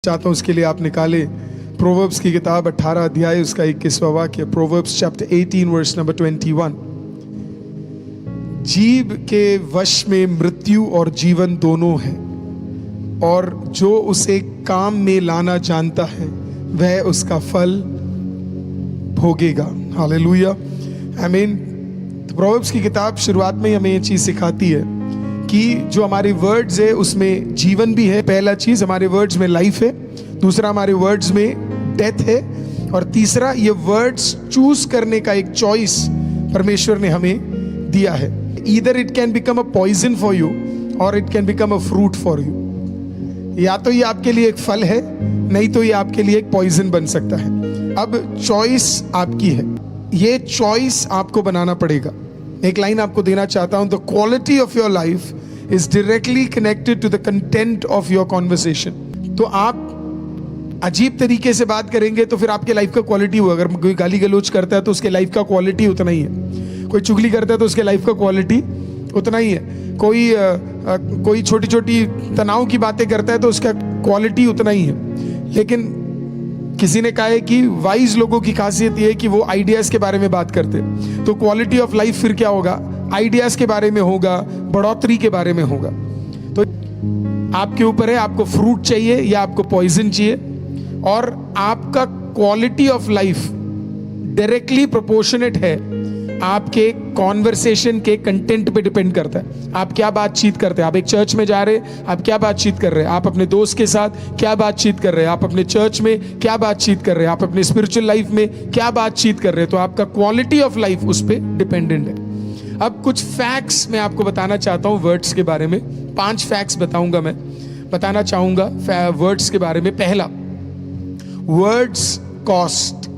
चाहता हूं उसके लिए आप निकाले प्रोवर्ब्स की किताब 18 अध्याय उसका 21वां वाक्य। Proverbs chapter 18 verse number 21। जीव के वश में मृत्यु और जीवन दोनों है, और जो उसे काम में लाना जानता है वह उसका फल भोगेगा। हालेलुया, आमीन। प्रोवर्ब्स की किताब शुरुआत में हमें ये चीज सिखाती है कि जो हमारे वर्ड्स है उसमें जीवन भी है। पहला चीज, हमारे वर्ड्स में लाइफ है। दूसरा, हमारे वर्ड्स में डेथ है। और तीसरा, ये वर्ड्स चूज करने का एक चॉइस परमेश्वर ने हमें दिया है। Either it can become a poison for you और it can become a fruit for you. या तो ये आपके लिए एक फल है, नहीं तो ये आपके लिए एक पॉइजन बन सकता है। अब चॉइस आपकी है, ये चॉइस आपको बनाना पड़ेगा। एक लाइन आपको देना चाहता हूं, the quality of your life is directly connected to the content of your conversation. तो आप अजीब तरीके से बात करेंगे तो फिर आपके लाइफ का क्वालिटी हुआ। अगर कोई गाली गलौज करता है तो उसके लाइफ का क्वालिटी उतना ही है। कोई चुगली करता है तो उसके लाइफ का क्वालिटी उतना ही है। कोई छोटी छोटी तनाव की बातें करता है तो उसका क्वालिटी उतना ही है। लेकिन किसी ने कहा है कि वाइज लोगों की खासियत यह है कि वो आइडियाज के बारे में बात करते हैं। तो क्वालिटी ऑफ लाइफ फिर क्या होगा? आइडियाज के बारे में होगा, बढ़ोतरी के बारे में होगा। तो आपके ऊपर है, आपको फ्रूट चाहिए या आपको पॉइजन चाहिए। और आपका quality of life directly proportionate है आपके कॉन्वर्सेशन के कंटेंट पे डिपेंड करता है। आप क्या बातचीत करते हैं। आप एक चर्च में जा रहे हैं, आप क्या बातचीत कर रहे हैं। आप अपने दोस्त के साथ क्या बातचीत कर रहे हैं। आप अपने चर्च में क्या बातचीत कर रहे हैं। आप अपने स्पिरिचुअल लाइफ में क्या बातचीत कर रहे हैं। तो आपका क्वालिटी ऑफ लाइफ उस पर डिपेंडेंट है। अब कुछ फैक्ट्स मैं आपको बताना चाहता हूँ वर्ड्स के बारे में। 5 फैक्ट्स बताना चाहूंगा वर्ड्स के बारे में। पहला, वर्ड्स कॉस्ट।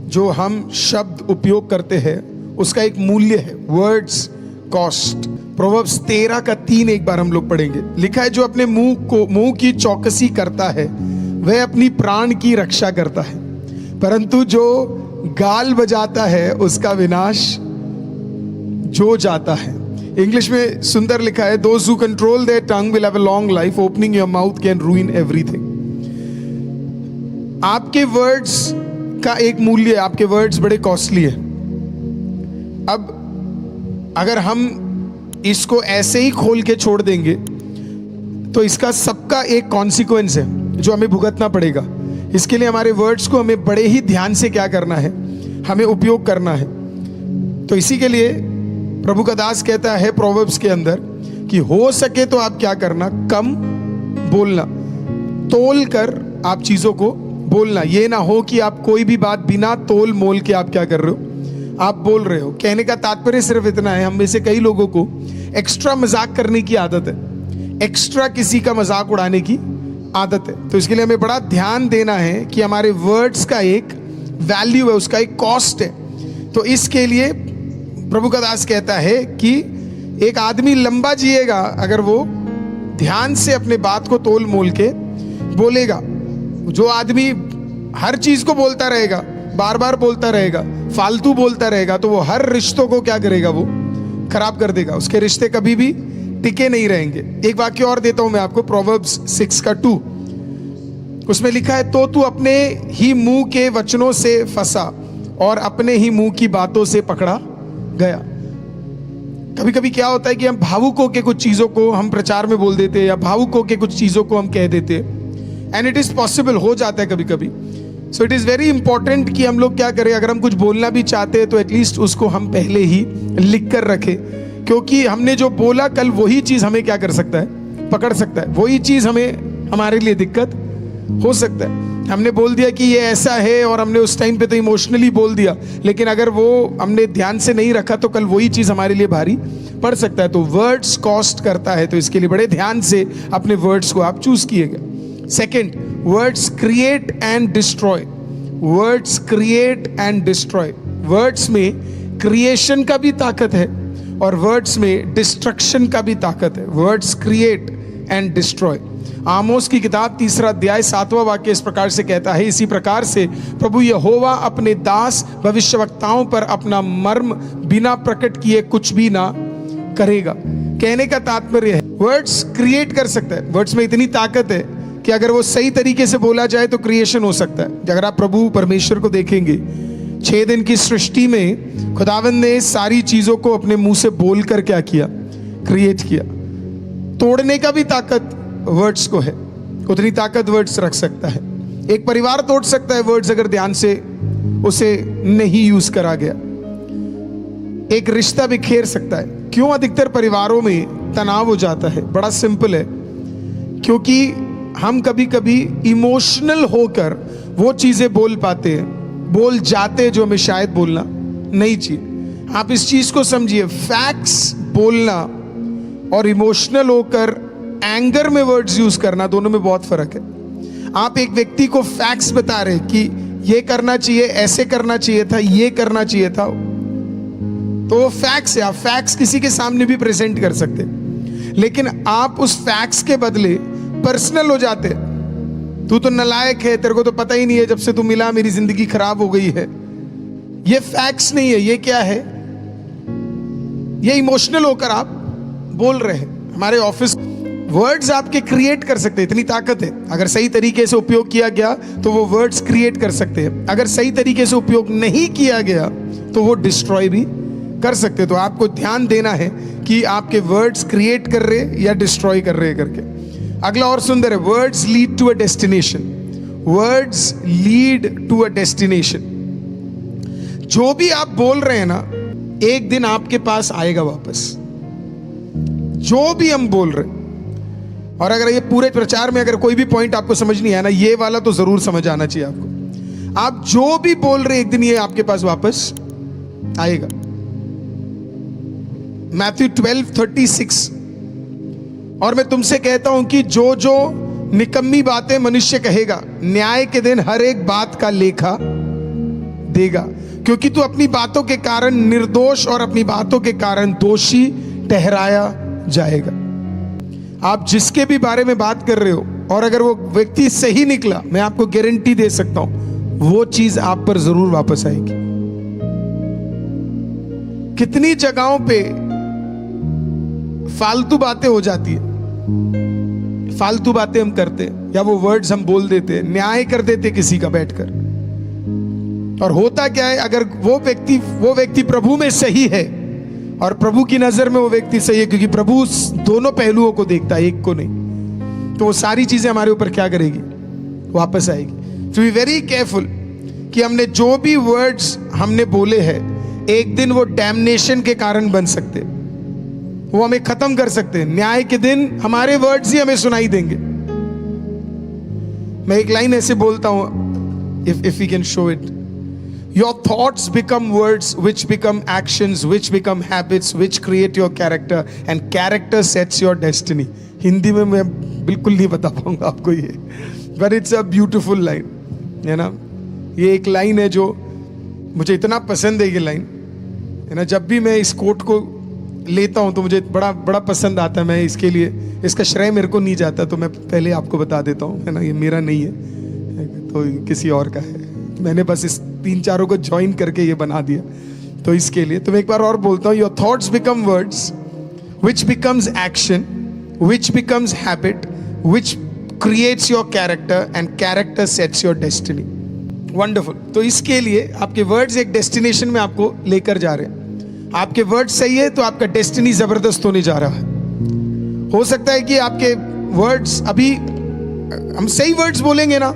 जो हम शब्द उपयोग करते हैं उसका एक मूल्य है, वर्ड्स कॉस्ट। प्रोवर्ब्स 13:3 एक बार हम लोग पढ़ेंगे। लिखा है, जो अपने मुंह की चौकसी करता है वह अपनी प्राण की रक्षा करता है, परंतु जो गाल बजाता है उसका विनाश जो जाता है। इंग्लिश में सुंदर लिखा है, those who control their tongue will have a long life, opening your mouth can रूइन everything. आपके वर्ड्स का एक मूल्य है, आपके वर्ड्स बड़े कॉस्टली है। अब अगर हम इसको ऐसे ही खोल के छोड़ देंगे तो इसका सबका एक कॉन्सिक्वेंस है जो हमें भुगतना पड़ेगा। इसके लिए हमारे वर्ड्स को हमें बड़े ही ध्यान से क्या करना है, हमें उपयोग करना है। तो इसी के लिए प्रभु का दास कहता है प्रोवर्ब्स के अंदर कि हो सके तो आप क्या करना, कम बोलना, तोल कर आप चीजों को बोलना। ये ना हो कि आप कोई भी बात बिना तोल मोल के आप क्या कर रहे हो, आप बोल रहे हो। कहने का तात्पर्य सिर्फ इतना है, हम में से कई लोगों को एक्स्ट्रा मजाक करने की आदत है, एक्स्ट्रा किसी का मजाक उड़ाने की आदत है। तो इसके लिए हमें बड़ा ध्यान देना है कि हमारे वर्ड्स का एक वैल्यू है, उसका एक कॉस्ट है। तो इसके लिए प्रभु का दास कहता है कि एक आदमी लंबा जिएगा अगर वो ध्यान से अपने बात को तोल मोल के बोलेगा। जो आदमी हर चीज को बोलता रहेगा, बार बार बोलता रहेगा, फालतू बोलता रहेगा, तो वो हर रिश्तों को क्या करेगा, वो खराब कर देगा। उसके रिश्ते कभी भी टिके नहीं रहेंगे। एक वाक्य और देता हूं मैं आपको, प्रोवर्ब्स 6:2। उसमें लिखा है, तो तू अपने ही मुंह के वचनों से फंसा और अपने ही मुंह की बातों से पकड़ा गया। कभी कभी क्या होता है कि हम भावुक होकर कुछ चीजों को हम प्रचार में बोल देते हैं, या भावुक होकर कुछ चीजों को हम कह देते हैं। एंड इट इज पॉसिबल, हो जाता है कभी कभी। So it is very important कि हम लोग क्या करें, अगर हम कुछ बोलना भी चाहते हैं तो एटलीस्ट उसको हम पहले ही लिख कर रखें, क्योंकि हमने जो बोला कल वही चीज हमें क्या कर सकता है, पकड़ सकता है। वही चीज हमें हमारे लिए दिक्कत हो सकता है। हमने बोल दिया कि ये ऐसा है और हमने उस टाइम पे तो इमोशनली बोल दिया, लेकिन अगर वो हमने ध्यान से नहीं रखा तो कल वही चीज हमारे लिए भारी पड़ सकता है। तो वर्ड्स कॉस्ट करता है, तो इसके लिए बड़े ध्यान से अपने वर्ड्स को आप चूज किएगा। Second, words create and destroy. Words create and destroy. Words में क्रिएशन का भी ताकत है और वर्ड्स में डिस्ट्रक्शन का भी ताकत है। Words create and destroy. Amos की किताब 3 अध्याय 7वां वाक्य इस प्रकार से कहता है, इसी प्रकार से प्रभु यहोवा अपने दास भविष्यवक्ताओं पर अपना मर्म बिना प्रकट किए कुछ भी ना करेगा। कहने का तात्पर्य है वर्ड्स क्रिएट कर सकता है। वर्ड्स में इतनी ताकत है कि अगर वो सही तरीके से बोला जाए तो क्रिएशन हो सकता है। अगर आप प्रभु परमेश्वर को देखेंगे, 6 दिन की सृष्टि में खुदावंद ने सारी चीजों को अपने मुंह से बोलकर क्या किया? क्रिएट किया। तोड़ने का भी ताकत वर्ड्स को है, उतनी ताकत वर्ड्स रख सकता है। एक परिवार तोड़ सकता है वर्ड्स अगर ध्यान से उसे नहीं यूज करा गया। एक रिश्ता बिखेर सकता है। क्यों अधिकतर परिवारों में तनाव हो जाता है? बड़ा सिंपल है, क्योंकि हम कभी कभी इमोशनल होकर वो चीजें बोल पाते हैं, बोल जाते हैं जो हमें शायद बोलना नहीं चाहिए। आप इस चीज को समझिए, फैक्ट्स बोलना और इमोशनल होकर एंगर में वर्ड्स यूज करना, दोनों में बहुत फर्क है। आप एक व्यक्ति को फैक्ट्स बता रहे कि ये करना चाहिए, ऐसे करना चाहिए था, ये करना चाहिए था, तो वो फैक्ट्स है। आप फैक्ट्स किसी के सामने भी प्रेजेंट कर सकते, लेकिन आप उस फैक्ट्स के बदले पर्सनल हो जाते। तू तो नालायक है, तेरे को तो पता ही नहीं है, जब से तू मिला मेरी जिंदगी खराब हो गई है। ये फैक्ट्स नहीं है, ये क्या है? ये इमोशनल होकर आप बोल रहे हैं। हमारे ऑफिस वर्ड्स आपके क्रिएट कर सकते हैं, इतनी ताकत है। अगर सही तरीके से उपयोग किया गया तो वो वर्ड्स क्रिएट कर सकते हैं। अगर सही तरीके से उपयोग नहीं किया गया तो वो डिस्ट्रॉय भी कर सकते हैं। तो आपको ध्यान देना है कि आपके वर्ड्स क्रिएट कर रहे या डिस्ट्रॉय कर रहे करके। अगला और सुंदर है, words lead to a destination. Words lead to a destination. जो भी आप बोल रहे हैं ना, एक दिन आपके पास आएगा वापस। जो भी हम बोल रहे हैं, और अगर ये पूरे प्रचार में अगर कोई भी पॉइंट आपको समझ नहीं आया ना, ये वाला तो जरूर समझ आना चाहिए आपको। आप जो भी बोल रहे एक दिन ये आपके पास वापस आएगा। मैथ्यू 12:36। और मैं तुमसे कहता हूं कि जो जो निकम्मी बातें मनुष्य कहेगा, न्याय के दिन हर एक बात का लेखा देगा, क्योंकि तू अपनी बातों के कारण निर्दोष और अपनी बातों के कारण दोषी ठहराया जाएगा। आप जिसके भी बारे में बात कर रहे हो, और अगर वो व्यक्ति सही निकला, मैं आपको गारंटी दे सकता हूं वो चीज आप पर जरूर वापस आएगी। कितनी जगहों पे फालतू बातें हो जाती है, फालतू बातें हम करते हैं, या वो वर्ड्स हम बोल देते हैं, न्याय कर देते किसी का बैठकर। और होता क्या है, अगर वो व्यक्ति प्रभु में सही है, और प्रभु की नजर में वो व्यक्ति सही है, क्योंकि प्रभु दोनों पहलुओं को देखता है, एक को नहीं, तो वो सारी चीजें हमारे ऊपर क्या करेगी? वापस आएगी। टू बी वेरी केयरफुल कि हमने जो भी वर्ड्स हमने बोले हैं, एक दिन वो डैमनेशन के कारण बन सकते, वो हमें खत्म कर सकते हैं। न्याय के दिन हमारे वर्ड्स ही हमें सुनाई देंगे। मैं एक लाइन ऐसे बोलता हूं, if we can show it. Your thoughts become words, which become actions, which become habits, which create your character, and character sets your destiny. Hindi में मैं बिल्कुल नहीं बता पाऊंगा आपको ये, but it's a beautiful line, है ना? ये एक लाइन है जो मुझे इतना पसंद है, ये लाइन है ना। जब भी मैं इस कोट को लेता हूं तो मुझे बड़ा बड़ा पसंद आता है। मैं इसके लिए, इसका श्रेय मेरे को नहीं जाता, तो मैं पहले आपको बता देता हूं, है ना। ये मेरा नहीं है, तो किसी और का है। मैंने बस इस 3-4 को ज्वाइन करके ये बना दिया, तो इसके लिए तो मैं एक बार और बोलता हूँ। Your thoughts become words, which becomes action, which becomes habit, which creates your character, and character sets your destiny. Wonderful. तो इसके लिए आपके वर्ड्स एक डेस्टिनेशन में आपको लेकर जा रहे हैं। आपके वर्ड्स सही है तो आपका डेस्टिनी जबरदस्त होने जा रहा है। हो सकता है कि आपके वर्ड्स, अभी हम सही वर्ड्स बोलेंगे ना,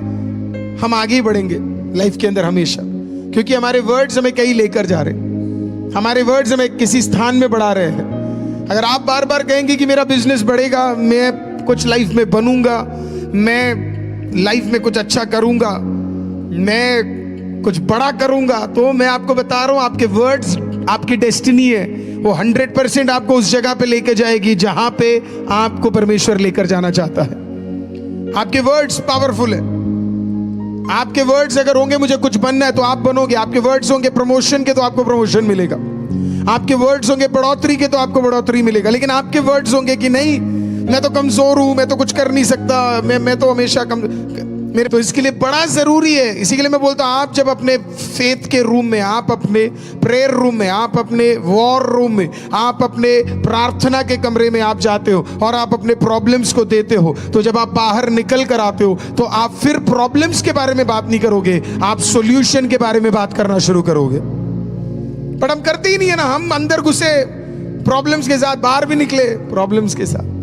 हम आगे ही बढ़ेंगे लाइफ के अंदर हमेशा, क्योंकि हमारे वर्ड्स हमें कहीं लेकर जा रहे हैं, हमारे वर्ड्स हमें किसी स्थान में बढ़ा रहे हैं। अगर आप बार बार कहेंगे कि मेरा बिजनेस बढ़ेगा, मैं कुछ लाइफ में बनूंगा, मैं लाइफ में कुछ अच्छा करूंगा, मैं कुछ बड़ा करूंगा, तो मैं आपको बता रहा हूं आपके वर्ड्स आपकी डेस्टिनी है। वो 100% आपको उस जगह पे लेकर जाएगी जहां पे आपको परमेश्वर लेकर जाना चाहता है। आपके वर्ड्स पावरफुल है। आपके वर्ड्स अगर होंगे मुझे कुछ बनना है तो आप बनोगे। आपके वर्ड्स होंगे प्रमोशन के तो आपको प्रमोशन मिलेगा। आपके वर्ड्स होंगे बढ़ोतरी के तो आपको बढ़ोतरी मिलेगा। लेकिन आपके वर्ड्स होंगे कि नहीं, मैं तो कमजोर हूं, मैं तो कुछ कर नहीं सकता, मैं तो हमेशा मेरे तो इसके लिए बड़ा जरूरी है। इसी के लिए मैं बोलता हूं, आप जब अपने फेथ के रूम में, आप अपने प्रेयर रूम में, आप अपने वॉर रूम में, आप अपने प्रार्थना के कमरे में आप जाते हो और आप अपने प्रॉब्लम्स को देते हो, तो जब आप बाहर निकल कर आते हो तो आप फिर प्रॉब्लम्स के बारे में बात नहीं करोगे, आप सॉल्यूशन के बारे में बात करना शुरू करोगे। पर हम करते ही नहीं है ना, हम अंदर घुसे प्रॉब्लम्स के साथ, बाहर भी निकले प्रॉब्लम्स के साथ।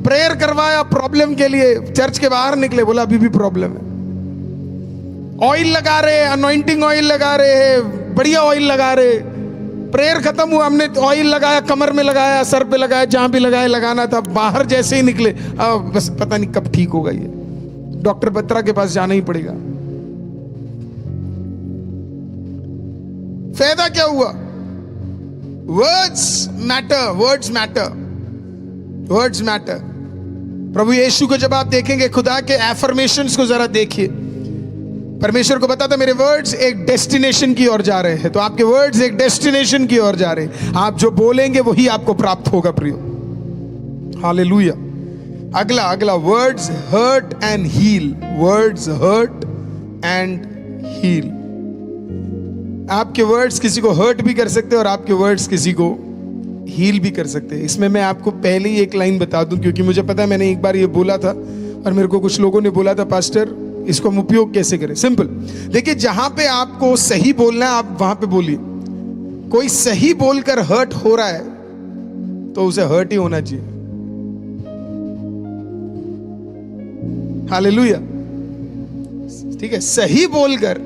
प्रेयर करवाया प्रॉब्लम के लिए, चर्च के बाहर निकले, बोला अभी भी प्रॉब्लम है। ऑयल लगा रहे, अनॉइंटिंग ऑयल लगा रहे हैं, बढ़िया ऑयल लगा रहे, प्रेयर खत्म हुआ, हमने ऑयल लगाया, कमर में लगाया, सर पे लगाया, जहां भी लगाया, लगाना था, बाहर जैसे ही निकले बस पता नहीं कब ठीक होगा, ये डॉक्टर बत्रा के पास जाना ही पड़ेगा। फायदा क्या हुआ? Words matter, words matter, words matter. प्रभु यीशु को जब आप देखेंगे, खुदा के एफर्मेशंस को जरा देखिए, परमेश्वर को पता था मेरे वर्ड्स एक डेस्टिनेशन की ओर जा रहे हैं, तो आपके वर्ड्स एक डेस्टिनेशन की ओर जा रहे हैं। आप जो बोलेंगे वही आपको प्राप्त होगा प्रियो। हालेलुया। अगला words hurt and heal, words hurt and heal. आपके वर्ड्स किसी को हर्ट भी कर सकते हैं और आपके वर्ड्स किसी को हील भी कर सकते हैं। इसमें मैं आपको पहले ही एक लाइन बता दूं, क्योंकि मुझे पता है मैंने एक बार ये बोला था और मेरे को कुछ लोगों ने बोला था, पास्टर इसको हम उपयोग कैसे करें। सिंपल, देखिए जहां पे आपको सही बोलना है आप वहां पे बोलिए। कोई सही बोलकर हर्ट हो रहा है तो उसे हर्ट ही होना चाहिए। हालेलुया। ठीक है, सही बोलकर,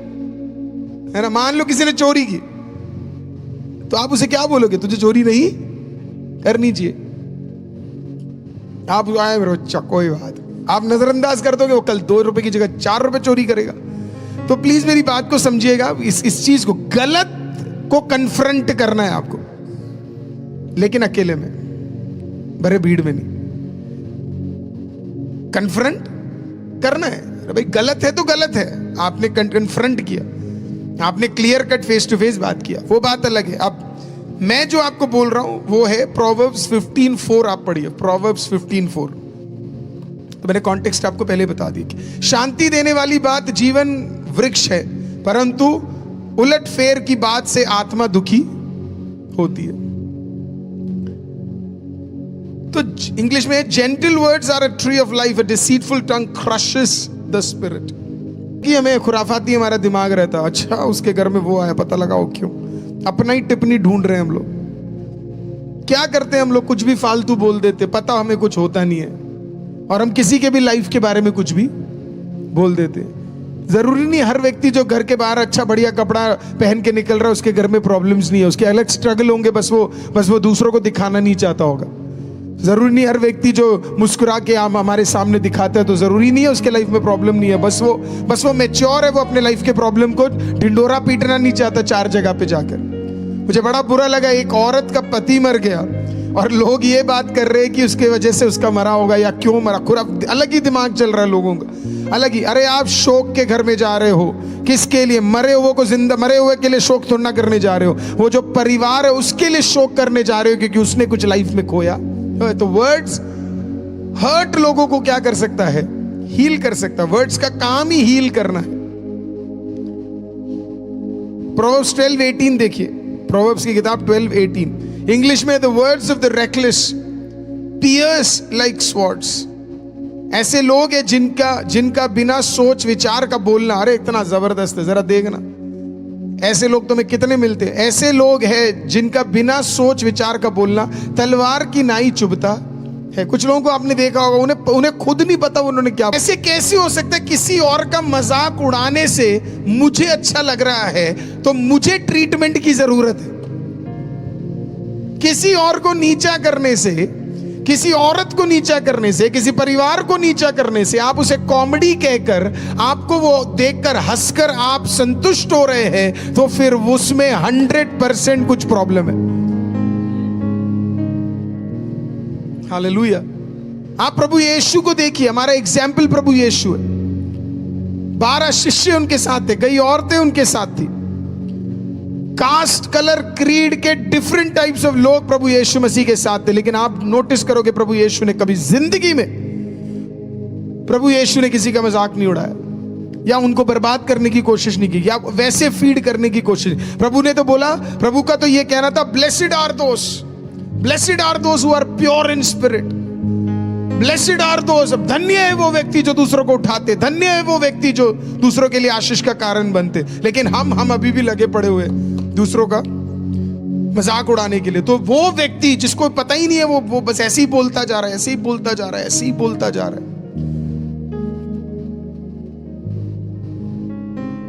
है ना। मान लो किसी ने चोरी की, तो आप उसे क्या बोलोगे? तुझे चोरी नहीं करनी चाहिए। आप आए मेरे बच्चा, कोई बात, आप नजरअंदाज कर दोगे, वो कल 2 रुपए की जगह 4 रुपए चोरी करेगा। तो प्लीज मेरी बात को समझिएगा, इस चीज को, गलत को कन्फ्रंट करना है आपको, लेकिन अकेले में, बड़े भीड़ में नहीं। कन्फ्रंट करना है, अरे भाई गलत है तो गलत है, आपने कन्फ्रंट किया, आपने clear cut face to face बात किया, वो बात अलग है। अब मैं जो आपको बोल रहा हूं वो है प्रोवर्ब्स 15:4, आप पढ़िए प्रोवर्ब्स 15:4। तो मैंने कॉन्टेक्स्ट आपको पहले बता दिया कि शांति देने वाली बात जीवन वृक्ष है, परंतु उलट फेर की बात से आत्मा दुखी होती है। तो इंग्लिश में gentle words are a tree of life, a deceitful tongue crushes the spirit. कि हमें खुराफाती हमारा दिमाग रहता, अच्छा उसके घर में वो आया, पता लगाओ क्यों, अपना ही टिप्पणी ढूंढ रहे हैं हम लोग। क्या करते हैं हम लोग? कुछ भी फालतू बोल देते, पता हमें कुछ होता नहीं है, और हम किसी के भी लाइफ के बारे में कुछ भी बोल देते। जरूरी नहीं हर व्यक्ति जो घर के बाहर अच्छा बढ़िया कपड़ा पहन के निकल रहा है उसके घर में प्रॉब्लम्स नहीं है, उसके अलग स्ट्रगल होंगे, बस वो दूसरों को दिखाना नहीं चाहता होगा। जरूरी नहीं हर व्यक्ति जो मुस्कुरा के हमारे सामने दिखाता है तो जरूरी नहीं है उसके लाइफ में प्रॉब्लम नहीं है, बस वो मैच्योर है, वो अपने लाइफ के प्रॉब्लम को ढिंडोरा पीटना नहीं चाहता 4 जगह पे जाकर। मुझे बड़ा बुरा लगा, एक औरत का पति मर गया और लोग ये बात कर रहे हैं कि उसके वजह से उसका मरा होगा या क्यों मरा। खुरा अलग ही दिमाग चल रहा है लोगों का, अलग ही। अरे आप शोक के घर में जा रहे हो, किसके लिए? मरे हुए को जिंदा, मरे हुए के लिए शोक थोड़ा करने जा रहे हो, वो जो परिवार है उसके लिए शोक करने जा रहे हो क्योंकि उसने कुछ लाइफ में खोया। तो वर्ड्स हर्ट लोगों को क्या कर सकता है? हील कर सकता है। वर्ड्स का काम ही हील करना है। प्रोवर्ब्स 12:18 देखिए, प्रोवर्ब्स की किताब 12:18 इंग्लिश में, the words of the reckless pierce like swords. ऐसे लोग हैं जिनका बिना सोच विचार का बोलना, अरे इतना जबरदस्त है, जरा देखना ऐसे लोग तुम्हें कितने मिलते हैं। ऐसे लोग हैं जिनका बिना सोच विचार का बोलना तलवार की नाई चुभता है। कुछ लोगों को आपने देखा होगा, उन्हें खुद नहीं पता उन्होंने क्या। ऐसे कैसे हो सकता है? किसी और का मजाक उड़ाने से मुझे अच्छा लग रहा है तो मुझे ट्रीटमेंट की जरूरत है। किसी और को नीचा करने से, किसी औरत को नीचा करने से, किसी परिवार को नीचा करने से, आप उसे कॉमेडी कहकर, आपको वो देखकर हंसकर आप संतुष्ट हो रहे हैं, तो फिर उसमें 100% कुछ प्रॉब्लम है। हालेलुया। आप प्रभु यीशु को देखिए, हमारा एग्जाम्पल प्रभु यीशु है। 12 शिष्य उनके साथ थे, कई औरतें उनके साथ थी। कास्ट, कलर, क्रीड के डिफरेंट टाइप्स ऑफ लोग प्रभु यीशु मसीह के साथ थे, लेकिन आप नोटिस करोगे प्रभु यीशु ने कभी जिंदगी में, प्रभु यीशु ने किसी का मजाक नहीं उड़ाया। या उनको बर्बाद करने की कोशिश नहीं की, या वैसे फीड करने की कोशिश। प्रभु ने तो बोला, प्रभु का तो ये कहना था, blessed are those who are pure in spirit, blessed are those, धन्य है वो व्यक्ति जो दूसरों को उठाते, धन्य है वो व्यक्ति जो दूसरों के लिए आशीष का कारण बनते। लेकिन हम अभी भी लगे पड़े हुए दूसरों का मजाक उड़ाने के लिए। तो वो व्यक्ति जिसको पता ही नहीं है, वो बस ऐसे ही बोलता जा रहा है, ऐसे ही बोलता जा रहा है, ऐसे ही बोलता जा रहा है।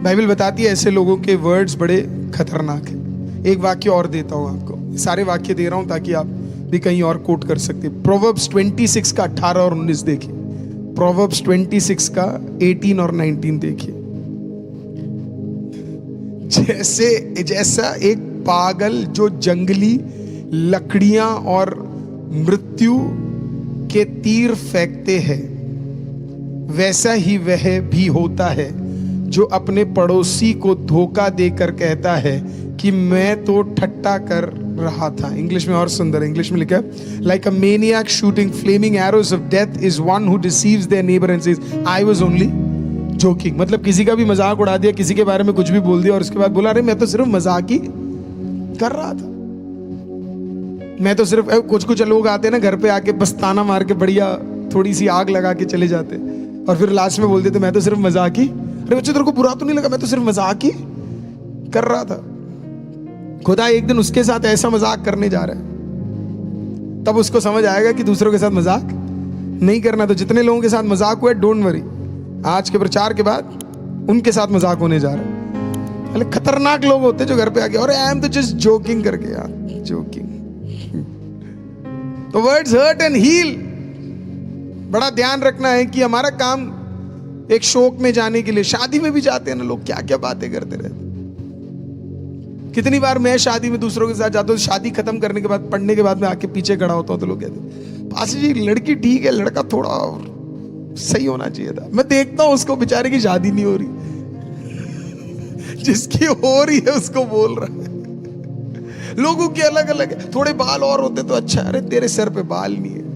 बाइबल बताती है ऐसे लोगों के वर्ड्स बड़े खतरनाक हैं। एक वाक्य और देता हूं आपको, सारे वाक्य दे रहा हूं ताकि आप भी कहीं और कोट कर सकते। प्रोवर्ब्स 26 का 18 और 19 देखिए। प्रोवर्ब्स 26 का 18 और 19 देखिए। जैसा एक पागल जो जंगली लकड़ियां और मृत्यु के तीर फेंकते हैं, वैसा ही वह भी होता है जो अपने पड़ोसी को धोखा देकर कहता है कि मैं तो ठट्टा कर रहा था। इंग्लिश में और सुंदर, इंग्लिश में लिखा है, like a maniac shooting flaming arrows of death is one who deceives their neighbour and says I was only joking. मतलब किसी का भी मजाक उड़ा दिया, किसी के बारे में कुछ भी बोल दिया और उसके बाद बोला, अरे मैं तो सिर्फ मजाक ही कर रहा था, मैं तो सिर्फ। कुछ लोग आते हैं ना घर पे आके बस ताना मार के बढ़िया थोड़ी सी आग लगा के चले जाते और फिर लास्ट में बोल देते मैं तो सिर्फ मजाक ही। अरे बच्चे तेरे को बुरा तो नहीं लगा, मैं तो सिर्फ मजाक ही कर रहा था। खुदा एक दिन उसके साथ ऐसा मजाक करने जा रहा है, तब उसको समझ आएगा कि दूसरों के साथ मजाक नहीं करना। तो जितने लोगों के साथ मजाक हुआ, डोंट वरी, आज के प्रचार के बाद उनके साथ मजाक होने जा रहा है। अरे खतरनाक लोग होते जो घर पे आके और आई एम तो जस्ट जोकिंग करके, यार जोकिंग। तो वर्ड्स हर्ट एंड हील। बड़ा ध्यान रखना है कि हमारा काम एक शोक में जाने के लिए, शादी में भी जाते हैं ना लोग, क्या क्या बातें करते रहते। कितनी बार मैं शादी में दूसरों के साथ जाता हूँ, शादी खत्म करने के बाद, पढ़ने के बाद में आके पीछे खड़ा होता हूँ तो लोग कहते पासी जी लड़की ठीक है, लड़का थोड़ा और सही होना चाहिए था। मैं देखता हूँ उसको, बेचारे की शादी नहीं हो रही, जिसकी हो रही है उसको बोल रहा है। लोगों के अलग अलग है, थोड़े बाल और होते तो अच्छा, अरे तेरे सर पे बाल नहीं है,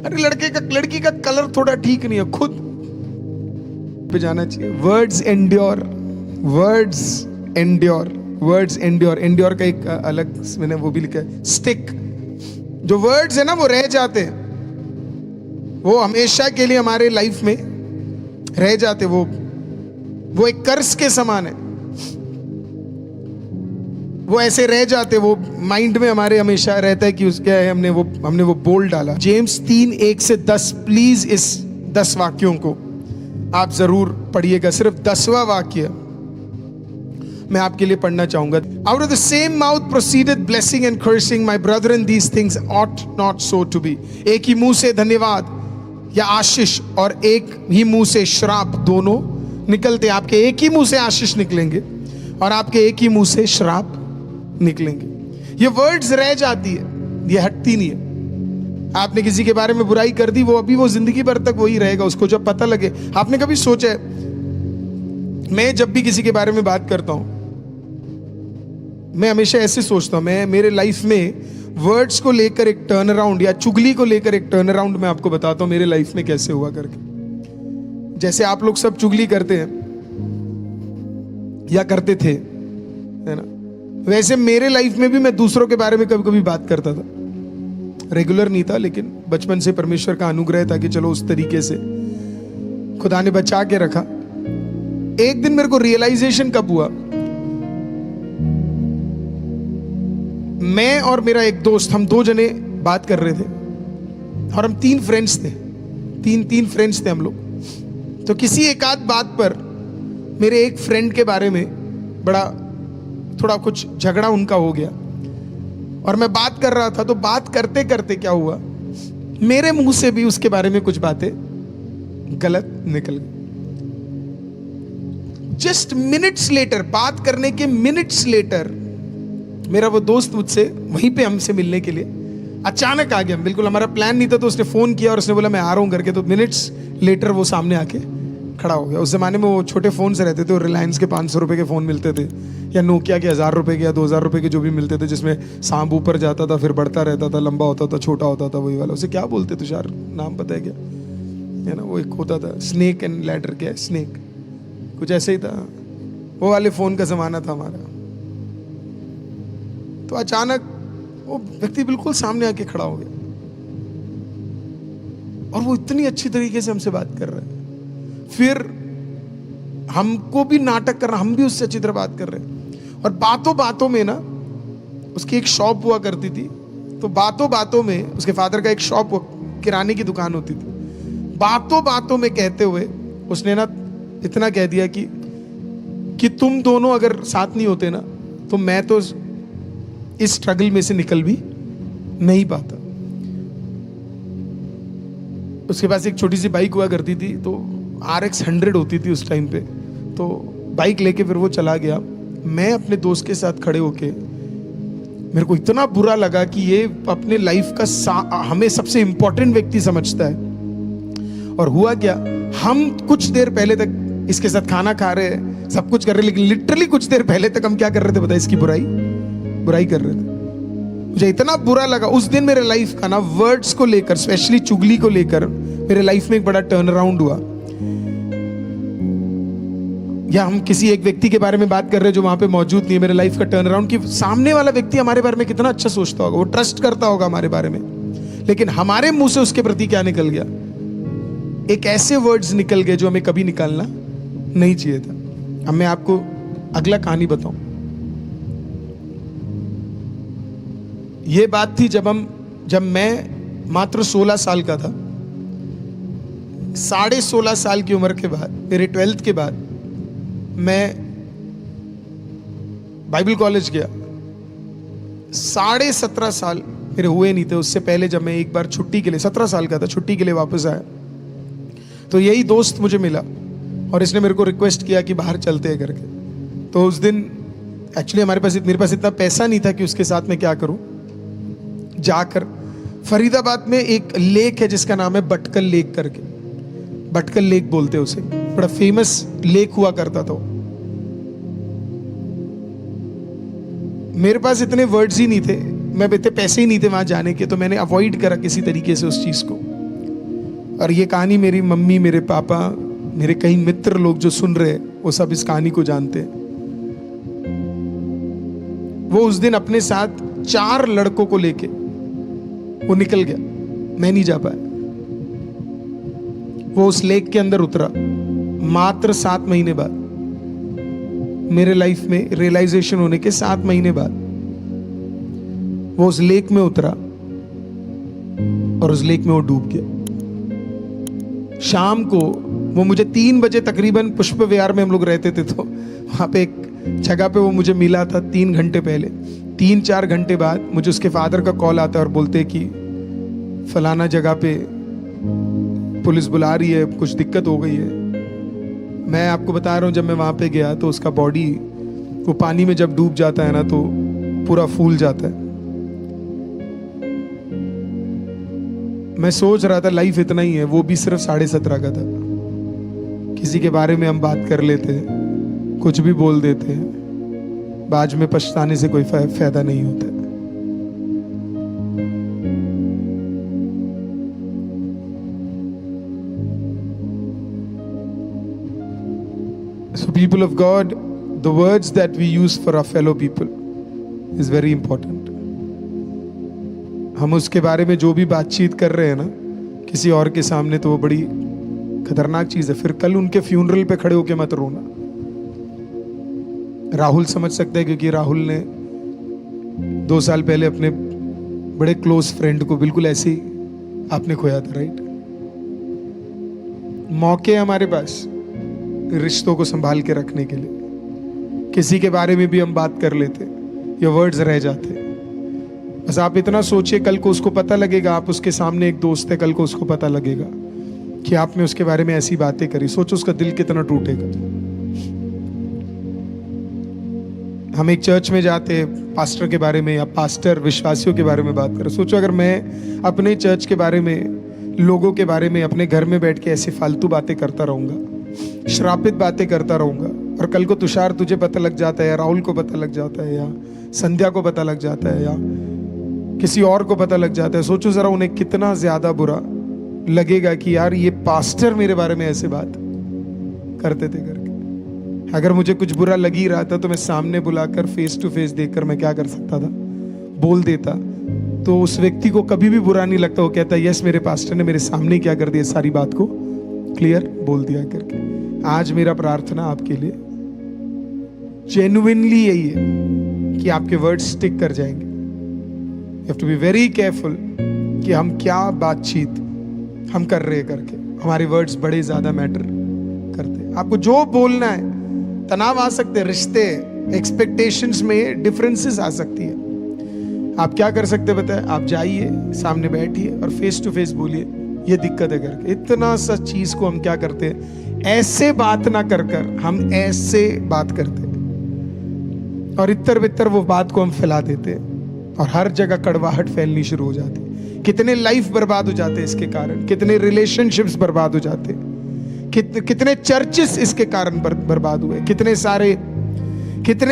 अरे लड़की का कलर थोड़ा ठीक नहीं है, खुद पे जाना चाहिए। Words endure, words endure, words endure. Endure का एक अलग मैंने वो भी लिखा है, स्टिक। जो वर्ड्स है ना वो रह जाते हैं, वो हमेशा के लिए हमारे लाइफ में रह जाते। वो एक कर्ज के समान है, वो ऐसे रह जाते, वो माइंड में हमारे हमेशा रहता है कि उसके हमने वो बोल डाला। जेम्स 3:1-10, प्लीज इस 10 वाक्यों को आप जरूर पढ़िएगा। सिर्फ 10वां वाक्य मैं आपके लिए पढ़ना चाहूंगा। Out of the same mouth proceeded blessing and cursing, my brethren these things ought not so to be. एक ही मुंह से धन्यवाद या आशीष और एक ही मुंह से श्राप दोनों निकलते। आपके एक ही मुंह से आशीष निकलेंगे और आपके एक ही मुंह से श्राप निकलेंगे। ये वर्ड्स रह जाती है, ये हटती नहीं है। आपने किसी के बारे में बुराई कर दी, वो अभी वो जिंदगी भर तक वही रहेगा, उसको जब पता लगे। आपने कभी सोचा है, मैं जब भी किसी के बारे में बात करता हूं, मैं हमेशा ऐसे सोचता हूं, मैं मेरे लाइफ में वर्ड्स को लेकर एक टर्न अराउंड या चुगली को लेकर एक टर्न अराउंड मैं आपको बताता हूं मेरे लाइफ में कैसे हुआ करके। जैसे आप लोग सब चुगली करते हैं या करते थे, है ना, वैसे मेरे लाइफ में भी मैं दूसरों के बारे में कभी कभी बात करता था। रेगुलर नहीं था, लेकिन बचपन से परमेश्वर का अनुग्रह था कि चलो उस तरीके से खुदा ने बचा के रखा। एक दिन मेरे को रियलाइजेशन कब हुआ, मैं और मेरा एक दोस्त, हम 2 जने बात कर रहे थे और हम 3 फ्रेंड्स थे, तीन फ्रेंड्स थे हम लोग। तो किसी एक आध बात पर मेरे एक फ्रेंड के बारे में बड़ा थोड़ा कुछ झगड़ा उनका हो गया और मैं बात कर रहा था। तो बात करते करते क्या हुआ, मेरे मुंह से भी उसके बारे में कुछ बातें गलत निकल गई। जस्ट मिनट्स लेटर, बात करने के मिनट्स लेटर, मेरा वो दोस्त मुझसे वहीं पे हमसे मिलने के लिए अचानक आ गया। बिल्कुल हमारा प्लान नहीं था, तो उसने फोन किया और उसने बोला मैं आ रहा हूं करके। तो मिनट्स लेटर वो सामने आके खड़ा हो गया। उस जमाने में वो छोटे फोन से रहते थे, और रिलायंस के 500 रुपए के फोन मिलते थे, या नोकिया के 1000 रुपए के या 2000 रुपए के जो भी मिलते थे, जिसमें सांप ऊपर जाता था, फिर बढ़ता रहता था, लंबा होता था, छोटा होता था, वही वाला। उसे क्या बोलते तुषार, नाम पता है क्या? है ना, वो एक होता था स्नेक एंड लैडर, क्या है स्नेक, कुछ ऐसे ही था, वो वाले फोन का जमाना था हमारा। तो अचानक वो व्यक्ति बिल्कुल सामने आके खड़ा हो गया और वो इतनी अच्छी तरीके से हमसे बात कर रहा है। फिर हमको भी नाटक करना, हम भी उससे अच्छी तरह बात कर रहे हैं। और बातों बातों में ना, उसकी एक शॉप हुआ करती थी, तो बातों बातों में उसके फादर का एक शॉप, किराने की दुकान होती थी। बातों बातों में कहते हुए उसने ना इतना कह दिया कि तुम दोनों अगर साथ नहीं होते ना, तो मैं तो इस स्ट्रगल में से निकल भी नहीं पाता। उसके पास एक छोटी सी बाइक हुआ करती थी, तो RX 100 होती थी उस टाइम पे। तो बाइक लेके फिर वो चला गया। मैं अपने दोस्त के साथ खड़े होके, मेरे को इतना बुरा लगा कि ये अपने लाइफ का हमें सबसे इंपॉर्टेंट व्यक्ति समझता है। और हुआ क्या, हम कुछ देर पहले तक इसके साथ खाना खा रहे हैं, सब कुछ कर रहे हैं, लेकिन लिटरली कुछ देर पहले तक हम क्या कर रहे थे पता है, इसकी बुराई कर रहे थे। मुझे इतना बुरा लगा उस दिन। मेरे लाइफ का ना वर्ड्स को लेकर, स्पेशली चुगली को लेकर, मेरे लाइफ में एक बड़ा टर्न अराउंड हुआ। या हम किसी एक व्यक्ति के बारे में बात कर रहे हैं जो वहां पे मौजूद नहीं है। मेरे लाइफ का टर्न अराउंड कि सामने वाला व्यक्ति हमारे बारे में कितना अच्छा सोचता होगा, वो ट्रस्ट करता होगा हमारे बारे में, लेकिन हमारे मुंह से उसके प्रति क्या निकल गया, एक ऐसे वर्ड्स निकल गए जो हमें कभी निकालना नहीं चाहिए था। अब मैं आपको अगला कहानी बताऊं। ये बात थी जब मैं मात्र 16 साल का था। 16.5 साल की उम्र के बाद, मेरे 12th के बाद, मैं बाइबल कॉलेज गया। 17.5 साल मेरे हुए नहीं थे उससे पहले, जब मैं एक बार छुट्टी के लिए, 17 साल का था, छुट्टी के लिए वापस आया, तो यही दोस्त मुझे मिला और इसने मेरे को रिक्वेस्ट किया कि बाहर चलते हैं करके। तो उस दिन एक्चुअली मेरे पास इतना पैसा नहीं था कि उसके साथ मैं क्या करूं। जाकर फरीदाबाद में एक लेक है जिसका नाम है बटकल लेक करके, बटकल लेक बोलते हैं उसे, बड़ा फेमस लेक हुआ करता था। मेरे पास इतने वर्ड्स ही नहीं थे, मैं इतने पैसे ही नहीं थे वहां जाने के, तो मैंने अवॉइड करा किसी तरीके से उस चीज को। और ये कहानी मेरी मम्मी, मेरे पापा, मेरे कई मित्र लोग जो सुन रहे हैं, वो सब इस कहानी को जानते हैं। वो उस दिन अपने साथ 4 लड़कों को लेके वो निकल गया, मैं नहीं जा पाया। वो उस लेक के अंदर उतरा। मात्र 7 महीने बाद, मेरे लाइफ में रियलाइजेशन होने के 7 महीने बाद, वो उस लेक में उतरा और उस लेक में वो डूब गया। शाम को वो मुझे 3 बजे तकरीबन, पुष्प विहार में हम लोग रहते थे, तो वहां पे एक जगह पे वो मुझे मिला था 3 घंटे पहले। 3-4 घंटे बाद मुझे उसके फादर का कॉल आता है और बोलते कि फलाना जगह पे पुलिस बुला रही है, कुछ दिक्कत हो गई है। मैं आपको बता रहा हूँ, जब मैं वहां पे गया तो उसका बॉडी, वो पानी में जब डूब जाता है ना, तो पूरा फूल जाता है। मैं सोच रहा था लाइफ इतना ही है, वो भी सिर्फ 17.5 का था। किसी के बारे में हम बात कर लेते हैं, कुछ भी बोल देते हैं, बाद में पछताने से कोई फायदा नहीं होता। So people of God, the words that we use for our fellow people is very important. हम उसके बारे में जो भी बातचीत कर रहे हैं ना किसी और के सामने, तो वो बड़ी खतरनाक चीज है। फिर कल उनके फ्यूनरल पे खड़े होके मत रोना। राहुल समझ सकता है, क्योंकि राहुल ने 2 साल पहले अपने बड़े क्लोज फ्रेंड को बिल्कुल ऐसे ही आपने खोया था, राइट। मौके हमारे पास रिश्तों को संभाल के रखने के लिए। किसी के बारे में भी हम बात कर लेते, ये वर्ड्स रह जाते। बस आप इतना सोचिए, कल को उसको पता लगेगा, आप उसके सामने एक दोस्त है, कल को उसको पता लगेगा कि आपने उसके बारे में ऐसी बातें करी। सोचो उसका दिल कितना टूटेगा। हम एक चर्च में जाते, पास्टर के बारे में या पास्टर विश्वासियों के बारे में बात करें। सोचो अगर मैं अपने चर्च के बारे में, लोगों के बारे में अपने घर में बैठ के ऐसे फालतू बातें करता रहूंगा, श्रापित बातें करता रहूंगा, और कल को तुषार तुझे पता लग जाता है, या राहुल को पता लग जाता है, या संध्या को पता लग जाता है, या किसी और को पता लग जाता है। सोचो जरा उन्हें कितना ज्यादा बुरा लगेगा कि यार ये पास्टर मेरे बारे में ऐसे बात करते थे करके। अगर मुझे कुछ बुरा लग ही रहा था तो मैं सामने बुलाकर फेस टू फेस देखकर मैं क्या कर सकता था, बोल देता। तो उस व्यक्ति को कभी भी बुरा नहीं लगता, वो कहता यस मेरे पास्टर ने मेरे सामने क्या कर दिया, सारी बात को क्लियर बोल दिया करके। आज मेरा प्रार्थना आपके लिए जेन्युइनली यही है कि आपके वर्ड्स स्टिक कर जाएंगे। You have to be very careful कि हम क्या बातचीत हम कर रहे हैं करके। हमारे वर्ड्स बड़े ज्यादा मैटर करते हैं। आपको जो बोलना है, तनाव आ सकते हैं, रिश्ते एक्सपेक्टेशंस में डिफरेंसेस आ सकती है। आप क्या कर सकते हैं बताएं, आप जाइए सामने बैठिए और फेस टू फेस बोलिए ये दिक्कत है करके। इतना सा चीज को हम क्या करते हैं, ऐसे बात ना कर कर हम ऐसे बात करते हैं और इतर बितर वो बात को हम फैला देते हैं और हर जगह कड़वाहट फैलनी शुरू हो जाती है। कितने लाइफ बर्बाद हो जाते हैं इसके कारण, कितने रिलेशनशिप्स बर्बाद हो जाते हैं, कितने चर्चेस इसके कारण बर्बाद हुए, कितने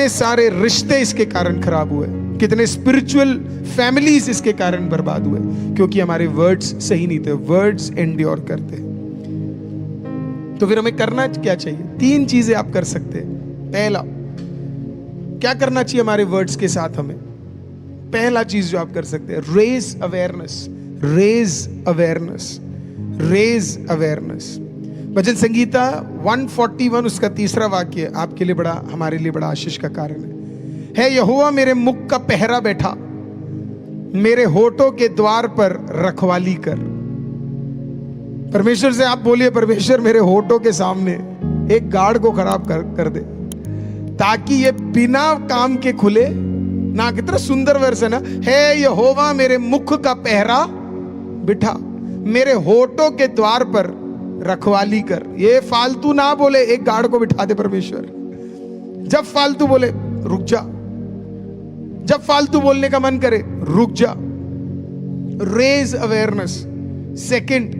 सारे रिश्ते इसके कारण खराब हुए, कितने स्पिरिचुअल फैमिलीज इसके कारण बर्बाद हुए, क्योंकि हमारे वर्ड्स सही नहीं थे। वर्ड्स एंड्योर करते हैं। तो फिर हमें करना क्या चाहिए? 3 चीजें आप कर सकते हैं। पहला, क्या करना चाहिए हमारे वर्ड्स के साथ हमें? पहला चीज जो आप कर सकते हैं, raise awareness. Raise awareness, raise awareness. Bhajan Sangita 141 उसका 3रा वाक्य आपके लिए बड़ा, हमारे लिए बड़ा आशीष का कारण है यहोवा मेरे मुख का पहरा बैठा, मेरे होठों के द्वार पर रखवाली कर। परमेश्वर से आप बोलिए, परमेश्वर मेरे होठों के सामने एक गार्ड को खराब कर दे, ताकि ये बिना काम के खुले ना। कितना सुंदर वर्स है ना, हे यहोवा मेरे मुख का पहरा बिठा, मेरे होठों के द्वार पर रखवाली कर। ये फालतू ना बोले, एक गार्ड को बिठा दे परमेश्वर। जब फालतू बोले रुक जा, जब फालतू बोलने का मन करे रुक जा। Raise awareness. Second,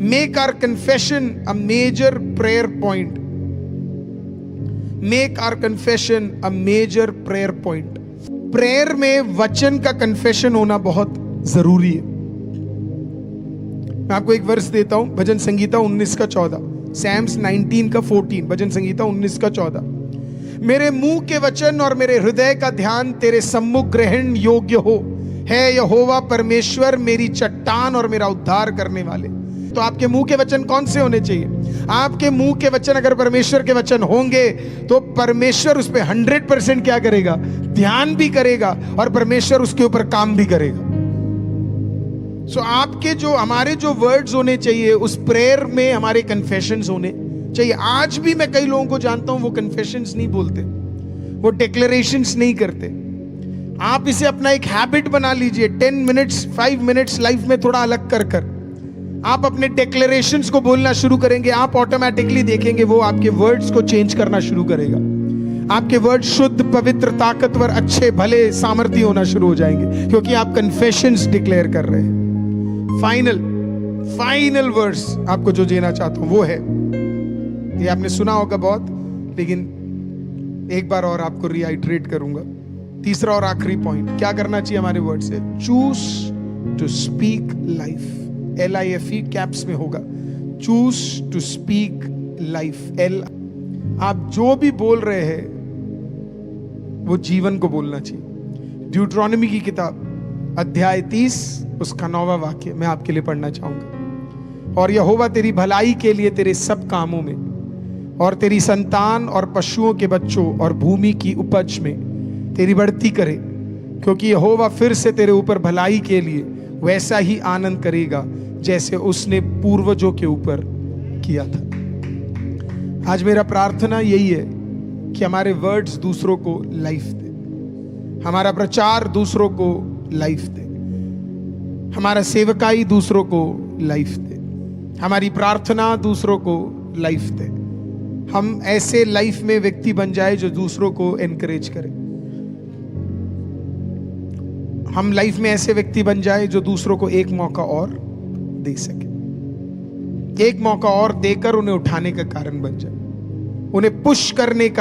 make our confession a major prayer point. Make our confession a major prayer point. Prayer में वचन का कन्फेशन होना बहुत जरूरी है। मैं आपको एक वर्स देता हूं, भजन संगीता 19 का 14, सैम्स 19 का 14, भजन संगीता 19 का 14। मेरे मुंह के वचन और मेरे हृदय का ध्यान तेरे सम्मुख ग्रहण योग्य हो, है यहोवा परमेश्वर मेरी चट्टान और मेरा उद्धार करने वाले। तो आपके मुंह के वचन कौन से होने चाहिए? आपके मुंह के वचन अगर परमेश्वर के वचन होंगे तो परमेश्वर उस पर 100% क्या करेगा, ध्यान भी करेगा और परमेश्वर उसके ऊपर काम भी करेगा। सो आपके जो, हमारे जो वर्ड्स होने चाहिए उस प्रेयर में हमारे कन्फेशंस होने चाहिए। आज भी मैं कई लोगों को जानता हूं वो कन्फेशंस नहीं बोलते, वो डिक्लेरेशंस नहीं करते। आप इसे अपना एक हैबिट बना लीजिए। 10 मिनट्स 5 मिनट्स लाइफ में थोड़ा अलग कर कर आप अपने डिक्लेरेशंस को बोलना शुरू करेंगे, आप ऑटोमेटिकली देखेंगे वो आपके वर्ड्स को चेंज करना शुरू करेगा। आपके वर्ड शुद्ध, पवित्र, ताकतवर, अच्छे, भले, सामर्थ्य होना शुरू हो जाएंगे, क्योंकि आप कन्फेशंस डिक्लेयर कर रहे हैं। फाइनल वर्स आपको जो देना चाहता हूं वो है, ये आपने सुना होगा बहुत, लेकिन एक बार और आपको रिआइटरेट करूंगा। 3रा और आखिरी पॉइंट, क्या करना चाहिए हमारे वर्ड से? Choose to speak life. LIFE caps में होगा, चूज टू स्पीक लाइफ। आप जो भी बोल रहे हैं वो जीवन को बोलना चाहिए। ड्यूट्रॉनमी की किताब अध्याय 30 उसका 9वां वाक्य मैं आपके लिए पढ़ना चाहूंगा। और यहोवा तेरी भलाई के लिए तेरे सब कामों में और तेरी संतान और पशुओं के बच्चों और भूमि की उपज में तेरी बढ़ती करे, क्योंकि यहोवा फिर से तेरे ऊपर भलाई के लिए वैसा ही आनंद करेगा जैसे उसने पूर्वजों के ऊपर किया था। आज मेरा प्रार्थना यही है कि हमारे वर्ड्स दूसरों को लाइफ दे, हमारा प्रचार दूसरों को लाइफ दे, हमारा सेवकाई दूसरों को लाइफ दे, हमारी प्रार्थना दूसरों को लाइफ दे। हम ऐसे लाइफ में व्यक्ति बन जाए जो दूसरों को एनकरेज करे। हम लाइफ में ऐसे व्यक्ति बन जाए जो दूसरों को एक मौका और दे सके, एक मौका और देकर उन्हें उठाने का कारण बन जाए, उन्हें पुश करने का